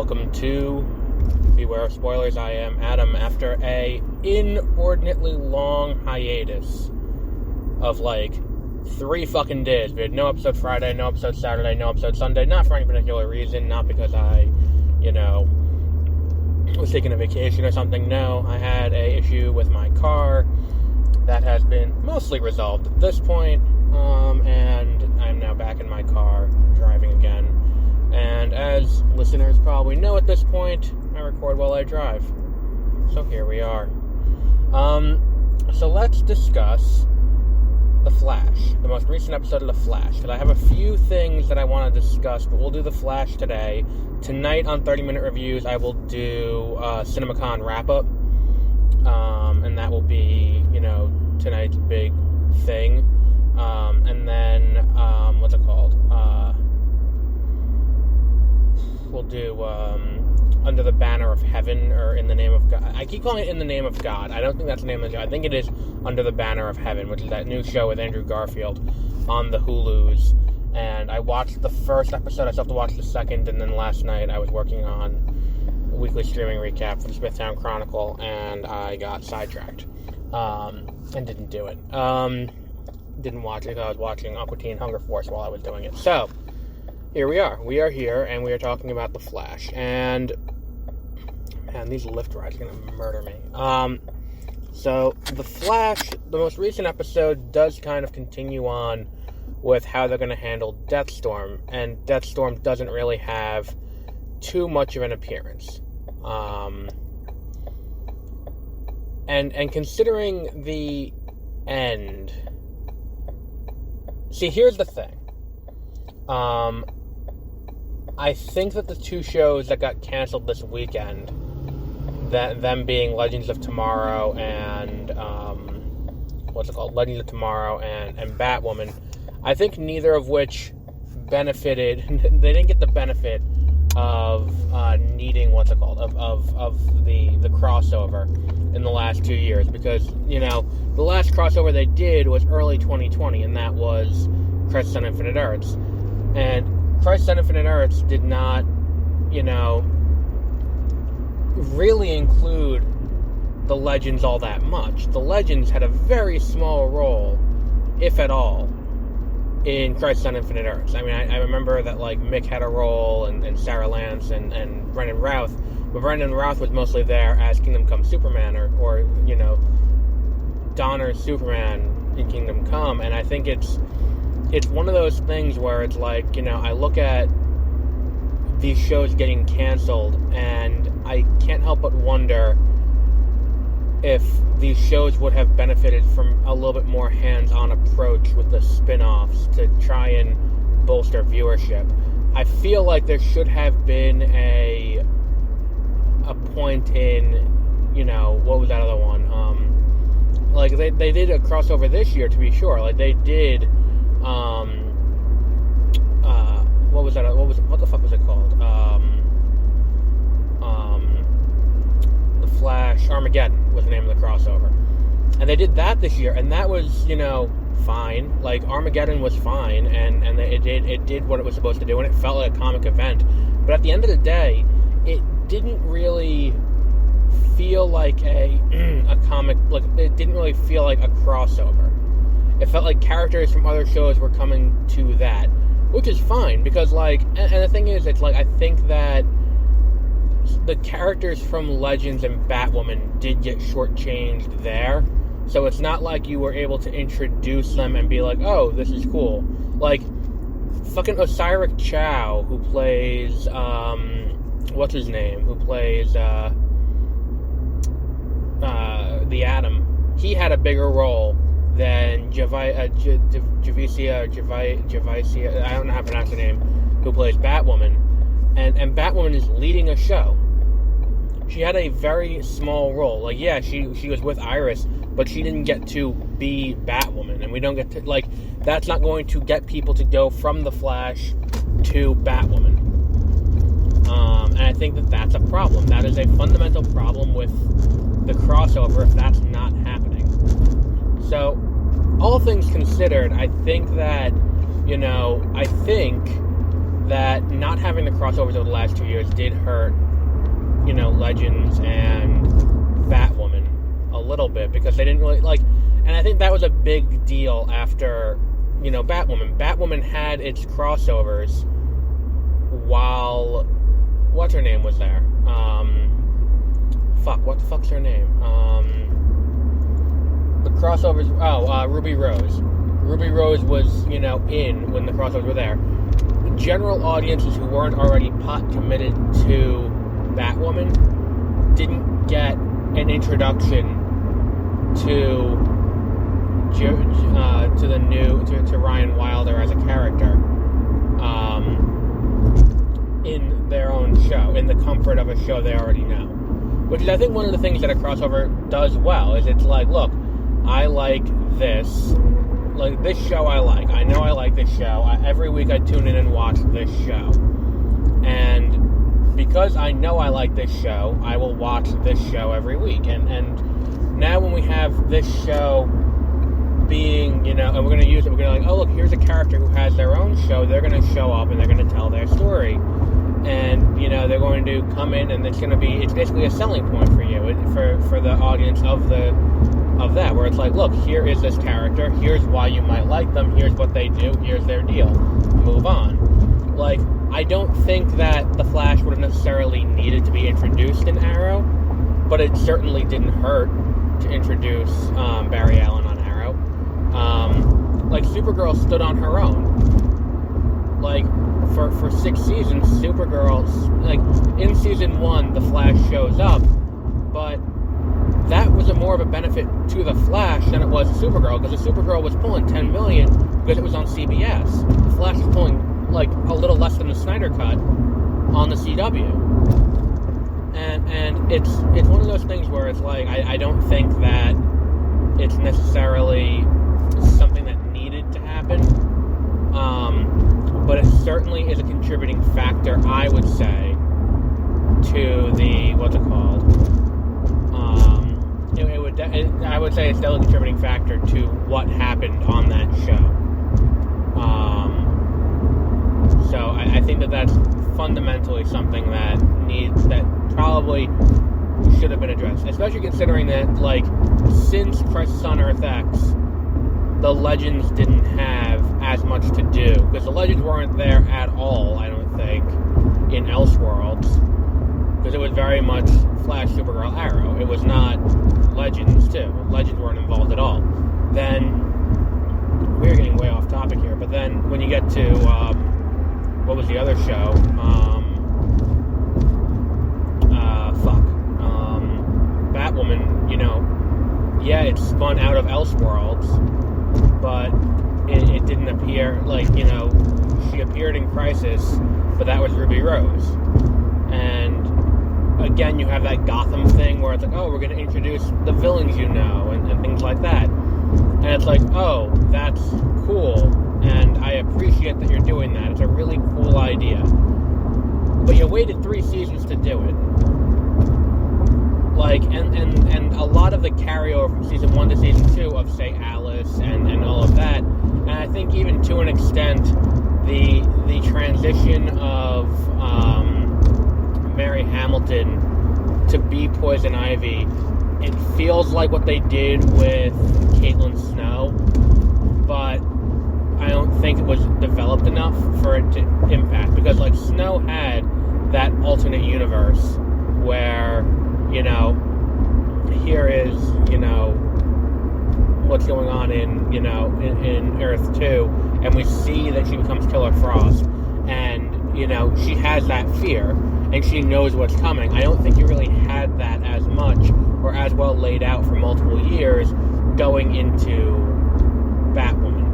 welcome to Beware of Spoilers. I am Adam. After a inordinately long hiatus of like 3 fucking days. We had no episode Friday, no episode Saturday, no episode Sunday. Not for any particular reason. Not because I, was taking a vacation or something. No, I had a issue with my car that has been mostly resolved at this point. And I'm now back in my car driving again. And as listeners probably know at this point, I record while I drive. So here we are. So let's discuss The Flash, the most recent episode of The Flash. Because I have a few things that I want to discuss, but we'll do The Flash today. Tonight on 30-Minute Reviews, I will do CinemaCon wrap-up. And that will be, tonight's big thing. And then, what's it called? We'll do Under the Banner of Heaven, or In the Name of God. I keep calling it In the Name of God. I don't think that's the name of the show. I think it is Under the Banner of Heaven, which is that new show with Andrew Garfield on the Hulus. And I watched the first episode. I still have to watch the second. And then last night I was working on a weekly streaming recap for the Smithtown Chronicle, and I got sidetracked and didn't do it. Didn't watch it because I was watching Aqua Teen Hunger Force while I was doing it. So, here we are. We are here, and we are talking about The Flash. And, man, these Lyft rides are going to murder me. So, The Flash, the most recent episode, does kind of continue on with how they're going to handle Deathstorm. And Deathstorm doesn't really have too much of an appearance. And considering the end... See, here's the thing. I think that the 2 shows that got canceled this weekend, them being Legends of Tomorrow and, Legends of Tomorrow and Batwoman, I think neither of which benefited, they didn't get the benefit of needing, of the crossover in the last 2 years, because, the last crossover they did was early 2020, and that was Crisis on Infinite Earths. And Crisis on Infinite Earths did not, really include the Legends all that much. The Legends had a very small role, if at all, in Crisis on Infinite Earths. I mean, I remember that, Mick had a role, and Sarah Lance, and Brendan Routh, but Brendan Routh was mostly there as Kingdom Come Superman, or Donner's Superman in Kingdom Come, and I think it's one of those things where it's I look at these shows getting canceled, and I can't help but wonder if these shows would have benefited from a little bit more hands-on approach with the spin-offs to try and bolster viewership. I feel like there should have been a point in, what was that other one? They did a crossover this year, to be sure. They did, what the fuck was it called? The Flash Armageddon was the name of the crossover. And they did that this year, and that was, fine. Armageddon was fine, and it did what it was supposed to do, and it felt like a comic event. But at the end of the day, it didn't really feel like a comic, it didn't really feel like a crossover. It felt like characters from other shows were coming to that, which is fine, because, and the thing is, it's I think that the characters from Legends and Batwoman did get shortchanged there, so it's not like you were able to introduce them and be like, oh, this is cool. Fucking Osiris Chow, who plays, what's his name? Who plays, the Atom. He had a bigger role than Javicia, I don't know how to pronounce her name, who plays Batwoman. And Batwoman is leading a show. She had a very small role. She was with Iris, but she didn't get to be Batwoman. And we don't get to, that's not going to get people to go from The Flash to Batwoman. And I think that that's a problem. That is a fundamental problem with the crossover if that's not happening. So, all things considered, I think that, that not having the crossovers over the last 2 years did hurt, Legends and Batwoman a little bit, because they didn't really, and I think that was a big deal after, Batwoman. Batwoman had its crossovers while, what's her name was there? What the fuck's her name? The crossovers, Ruby Rose. Ruby Rose was, in when the crossovers were there. General audiences who weren't already pot committed to Batwoman didn't get an introduction to Ryan Wilder as a character in their own show, in the comfort of a show they already know. Which is, I think, one of the things that a crossover does well, is it's like, look, I like this. Like, this show I like. I know I like this show. Every week I tune in and watch this show. And because I know I like this show, I will watch this show every week. And now when we have this show being, and we're going to use it, we're going to look, here's a character who has their own show. They're going to show up and they're going to tell their story. And, they're going to come in, and it's basically a selling point for you, for the audience of that, where it's like, look, here is this character, here's why you might like them, here's what they do, here's their deal, move on. Like, I don't think that the Flash would have necessarily needed to be introduced in Arrow, but it certainly didn't hurt to introduce Barry Allen on Arrow. Supergirl stood on her own. For 6 seasons, Supergirl's, in season 1, the Flash shows up, but that was more of a benefit to the Flash than it was to Supergirl, because the Supergirl was pulling $10 million because it was on CBS. The Flash was pulling, a little less than the Snyder Cut on the CW. And it's one of those things where it's I don't think that it's necessarily something that needed to happen. But it certainly is a contributing factor, I would say, to the, what's it called? I would say it's still a contributing factor to what happened on that show. So I think that that's fundamentally something that probably should have been addressed, especially considering that, since Crisis on Earth X, the Legends didn't have as much to do, because the Legends weren't there at all, I don't think, in Elseworlds, because it was very much Flash, Supergirl, Arrow. It was not Legends, too. Legends weren't involved at all. Then, we're getting way off topic here, but then when you get to, what was the other show? Batwoman, yeah, it spun out of Elseworlds, but it didn't appear, she appeared in Crisis, but that was Ruby Rose. And again, you have that Gotham thing where it's we're going to introduce the villains and things like that. And it's oh, that's cool, and I appreciate that you're doing that. It's a really cool idea. But you waited 3 seasons to do it. And a lot of the carryover from season 1 to season 2 of, say, Alice and all of that, and I think even to an extent, the transition of Mary Hamilton to be Poison Ivy, it feels like what they did with Caitlin Snow, but I don't think it was developed enough for it to impact, because Snow had that alternate universe where, here is, what's going on in Earth 2, and we see that she becomes Killer Frost, and, she has that fear, and she knows what's coming. I don't think you really had that as much, or as well laid out for multiple years, going into Batwoman,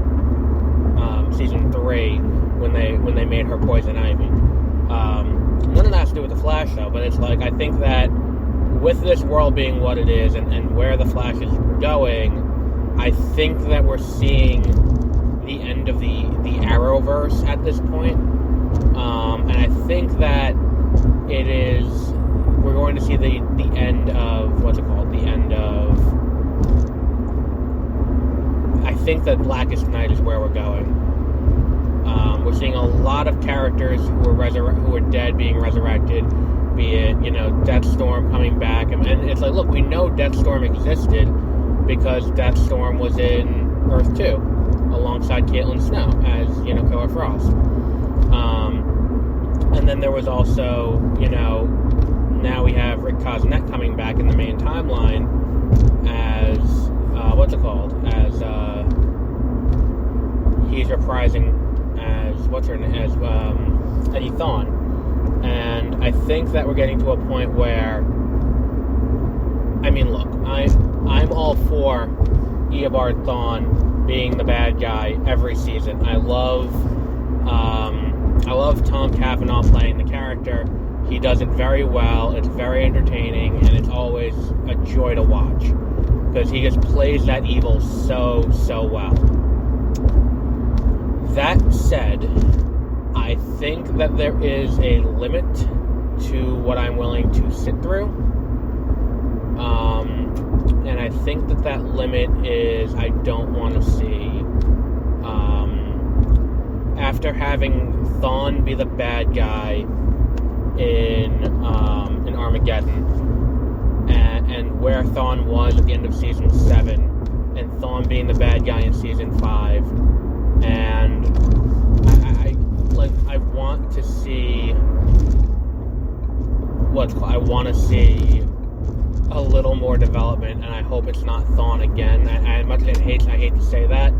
season 3, when they made her Poison Ivy. None of that has to do with the Flash, though, but it's I think that with this world being what it is, and where the Flash is going, I think that we're seeing the end of the Arrowverse at this point. And I think that we're going to see the end of, what's it called? I think that Blackest Night is where we're going. We're seeing a lot of characters who are dead being resurrected, be it, Deathstorm coming back. And it's like, look, we know Deathstorm existed because Deathstorm was in Earth 2 alongside Caitlin Snow as, Killer Frost. And then there was also, now we have Rick Cosnett coming back in the main timeline as, as, he's reprising as, Eddie Thawne. And I think that we're getting to a point where, look, I'm all for Eobard Thawne being the bad guy every season. I love Tom Cavanaugh playing the character. He does it very well. It's very entertaining, and it's always a joy to watch because he just plays that evil so well. That said, I think that there is a limit to what I'm willing to sit through. And I think that limit is I don't want to see, after having Thawne be the bad guy in Armageddon, and where Thawne was at the end of Season 7, and Thawne being the bad guy in Season 5, and I want to see a little more development, and I hope it's not Thawne again. I much as I hate to say that.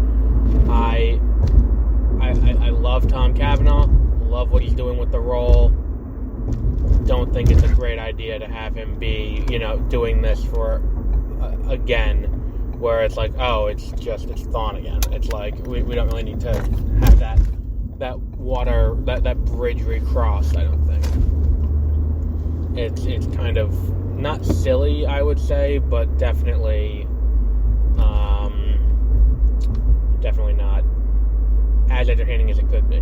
I love Tom Cavanaugh, love what he's doing with the role. Don't think it's a great idea to have him be, doing this for again, where it's like, oh, it's Thawne again. It's like we don't really need to have that bridge recrossed. I don't think it's kind of not silly, I would say, but definitely not as entertaining as it could be.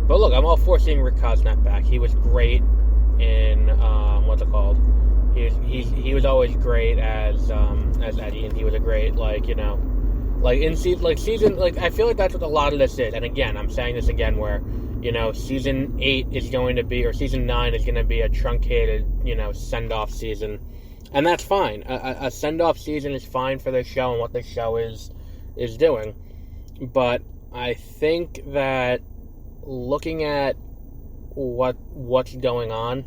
But look, I'm all for seeing Rick Cosnett back. He was great in He was always great as Eddie, and he was a great I feel like that's what a lot of this is. And again, I'm saying this again, where season 8 is going to be, or season 9 is going to be a truncated send-off season, and that's fine. A send-off season is fine for this show and what this show is doing. But I think that looking at what's going on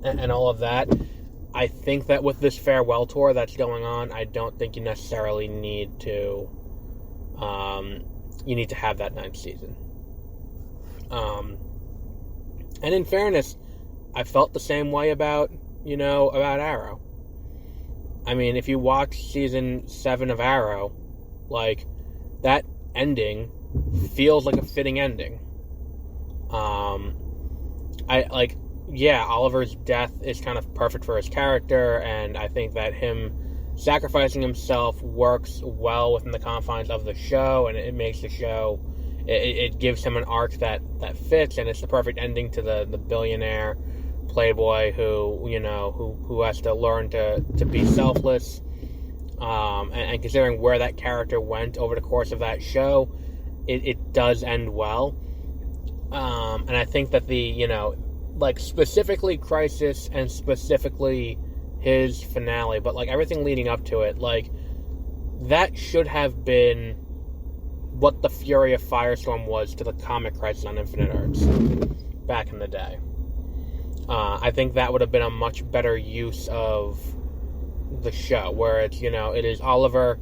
and all of that, I think that with this farewell tour that's going on, I don't think you necessarily need to have that 9th season. And in fairness, I felt the same way about Arrow. If you watch season 7 of Arrow, that ending feels like a fitting ending. Oliver's death is kind of perfect for his character, and I think that him sacrificing himself works well within the confines of the show, and it makes the show, it gives him an arc that fits, and it's the perfect ending to the billionaire playboy who has to learn to be selfless, and considering where that character went over the course of that show, it does end well. And I think that specifically Crisis and specifically his finale, but everything leading up to it, that should have been what the Fury of Firestorm was to the comic Crisis on Infinite Earths back in the day. I think that would have been a much better use of the show, where it's, it is Oliver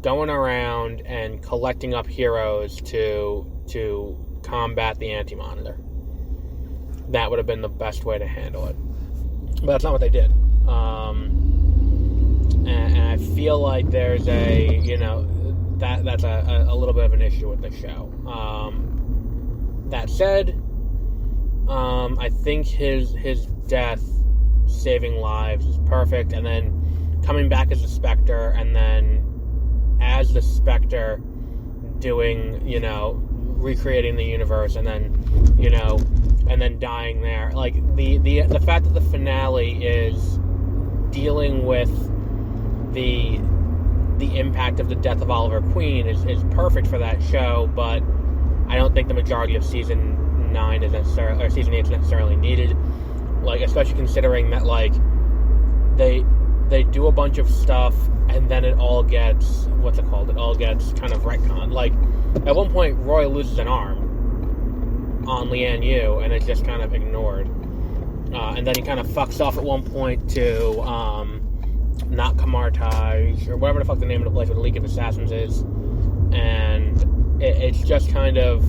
going around and collecting up heroes to combat the Anti-Monitor. That would have been the best way to handle it. But that's not what they did. And I feel like there's that's a little bit of an issue with the show. That said, I think his death saving lives is perfect, and then coming back as the Spectre, and then as the Spectre doing, recreating the universe, and then, and then dying there. The fact that the finale is dealing with the the impact of the death of Oliver Queen is perfect for that show, but I don't think the majority of season 9 is necessarily, or season 8 is necessarily needed. Like, especially considering that, like, they do a bunch of stuff, and then it all gets, it all gets kind of retconned. Like, at one point, Roy loses an arm on Lian Yu, and it's just kind of ignored. And then he kind of fucks off at one point to, not Kamartage, or whatever the fuck the name of the place where the League of Assassins is. And it's just kind of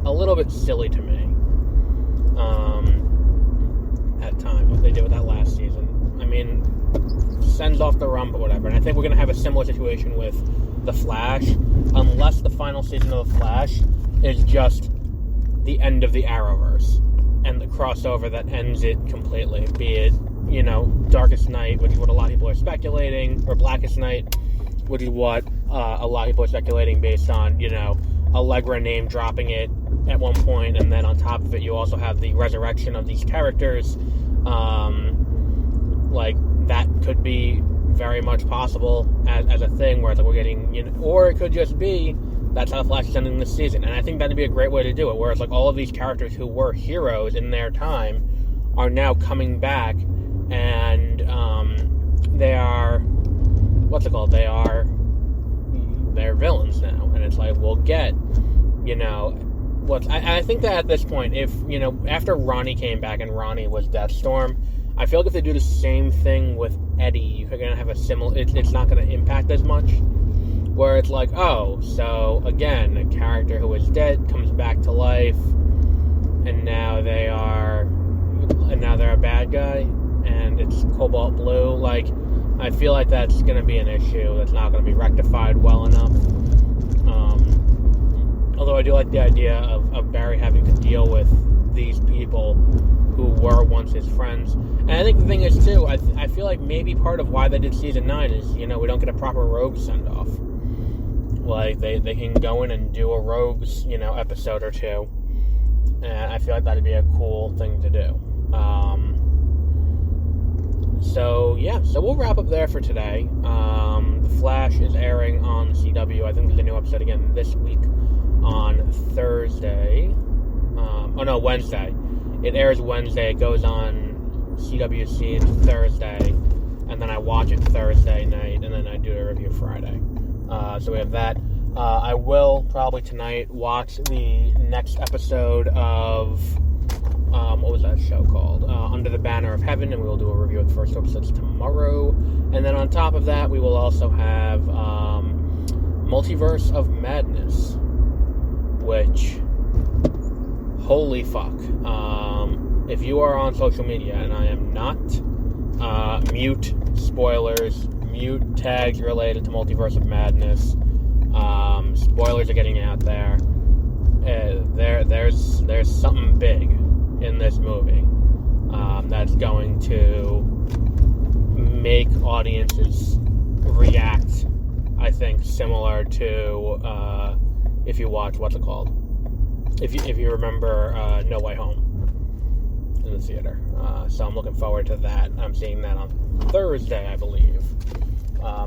a little bit silly to me. At times, what they did with that last season. I mean, sends off the run, but whatever. And I think we're going to have a similar situation with The Flash, unless the final season of The Flash is just the end of the Arrowverse and the crossover that ends it completely. Be it, Darkest Night, which is what a lot of people are speculating, or Blackest Night, which is what a lot of people are speculating based on, Allegra name dropping it at one point, and then on top of it, you also have the resurrection of these characters. Like, that could be very much possible as a thing where we're getting, or it could just be that's how Flash is ending this season. And I think that'd be a great way to do it, where it's like all of these characters who were heroes in their time are now coming back, and they are, they're villains now. And it's like, we'll get, I think that at this point, if, after Ronnie came back and Ronnie was Deathstorm, I feel like if they do the same thing with Eddie, you're going to have a similar, it's not going to impact as much, where it's like, oh, so, again, a character who was dead comes back to life, and now they're a bad guy, and it's Cobalt Blue. Like, I feel like that's going to be an issue that's not going to be rectified well enough. Although I do like the idea of Barry having to deal with these people who were once his friends. And I think the thing is, too, I feel like maybe part of why they did season 9 is, we don't get a proper Rogues send-off. Like, they can go in and do a Rogues, episode or two. And I feel like that'd be a cool thing to do. So we'll wrap up there for today. The Flash is airing on the CW. I think there's a new episode again this week on Thursday. Wednesday. It airs Wednesday. It goes on CWC Thursday. And then I watch it Thursday night. And then I do a review Friday. So we have that. I will probably tonight watch the next episode of... what was that show called? Under the Banner of Heaven, and we will do a review of the first episodes tomorrow. And then on top of that, we will also have Multiverse of Madness, which, holy fuck. If you are on social media, and I am not, mute spoilers, mute tags related to Multiverse of Madness. Spoilers are getting out there. There's something big in this movie that's going to make audiences react, I think, similar to if you watch, if you remember No Way Home in the theater. So I'm looking forward to that. I'm seeing that on Thursday, I believe.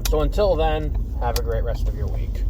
So until then, have a great rest of your week.